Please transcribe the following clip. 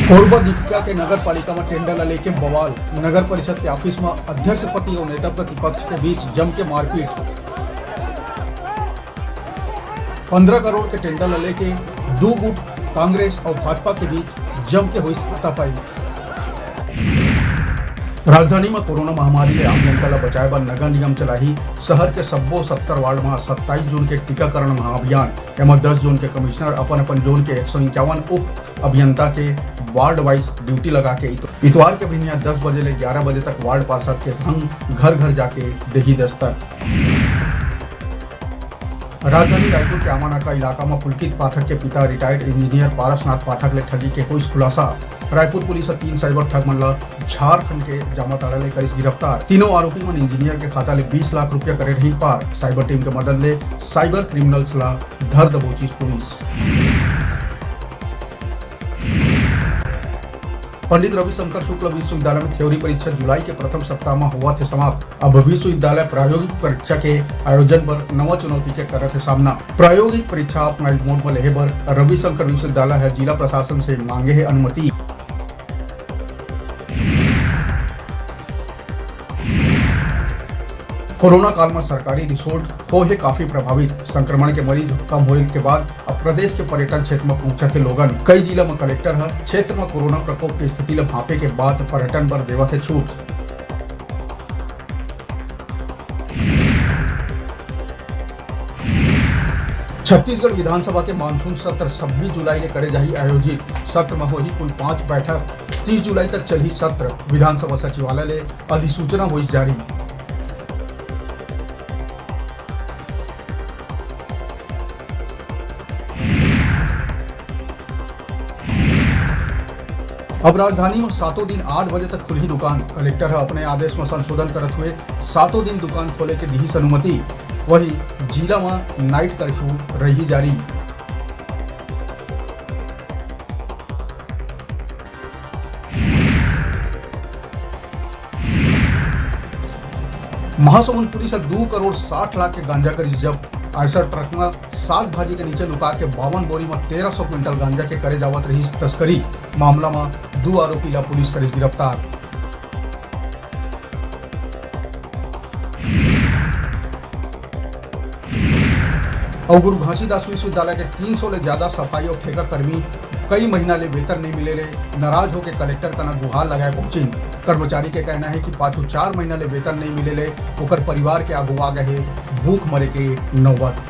कोरबा दीपिका के नगर पालिका में टेंडर लेके बवाल। नगर परिषद के ऑफिस में अध्यक्ष पति और नेता प्रतिपक्ष के बीच जम के मारपीट। 15 करोड़ के टेंडर लेके दो गुट कांग्रेस और भाजपा के बीच जम के हुई हाथापाई। राजधानी में कोरोना महामारी ले आम जनता ला बचाए बर नगर निगम चलाही शहर के सब्बो 70 वार्ड में 27 जून के टीकाकरण महाअभियान एवं 10 जून के कमिश्नर अपन जोन के 151 उप अभियंता के वार्ड वाइज ड्यूटी लगा के इतवार के भिनिया 10 बजे ले 11 बजे तक वार्ड पार्षद के संग घर घर जाके देही दस्तक। राजधानी रायपुर के आमानाका इलाका में पुलकित पाठक के पिता रिटायर्ड इंजीनियर पारसनाथ पाठक ले ठगी के हुई खुलासा। रायपुर पुलिस 3 साइबर ठग मन ला झारखंड के जामताड़ा ले करिस गिरफ्तार। तीनों आरोपी मन इंजीनियर के खाता ले 20 लाख रुपया करे रही पार। साइबर टीम के मदद ले साइबर क्रिमिनल्स ला धर दबोची पुलिस। पंडित रविशंकर शुक्ल विश्वविद्यालय में थ्योरी परीक्षा जुलाई के प्रथम सप्ताह में हुआ थे समाप्त। अब विश्वविद्यालय प्रायोगिक परीक्षा के आयोजन पर नवा चुनौती के कर रहे सामना। प्रायोगिक परीक्षा अपना मोड पर लेहे बर रविशंकर विश्वविद्यालय है जिला प्रशासन से मांगे है अनुमति। कोरोना काल में सरकारी रिसोर्ट हो है काफी प्रभावित। संक्रमण के मरीज कम होने के बाद अब प्रदेश के पर्यटन क्षेत्र में पहुंचा थे लोगन। कई जिला में कलेक्टर है क्षेत्र में कोरोना प्रकोप की स्थिति ले भापे के बाद पर्यटन पर देवा थे छूट। छत्तीसगढ़ विधानसभा के मानसून सत्र 26 जुलाई ले करे जाही आयोजित। सत्र में होही कुल 5 बैठक। 30 जुलाई तक चलही सत्र। विधानसभा सचिवालय ले अधिसूचना हुई जारी। अब राजधानी में 7 दिन 8 बजे तक खुली दुकान। कलेक्टर है अपने आदेश में संशोधन करते हुए 7 दिन दुकान खोले के दी अनुमति। वही जिला में नाइट कर्फ्यू रही जारी। महासमुंद पुलिस 2 करोड़ 60 लाख के गांजा करी जब्त। आयसर ट्रक में साग भाजी के नीचे लुका के 52 बोरी में 1300 क्विंटल गांजा के करे जावत रही तस्करी। मामला में 2 आरोपी ला पुलिस करी गिरफ्तार। और गुरु घासीदास विश्वविद्यालय के 300 ले ज्यादा सफाई और ठेका कर्मी कई महीना ले वेतन नहीं मिले ले नाराज होकर कलेक्टर का गुहार लगाए पहुंची। कर्मचारी के कहना है कि पाछू 4 महीना ले वेतन नहीं मिले ले ओकर परिवार के आगू आ गए भूख मरे के नौबत।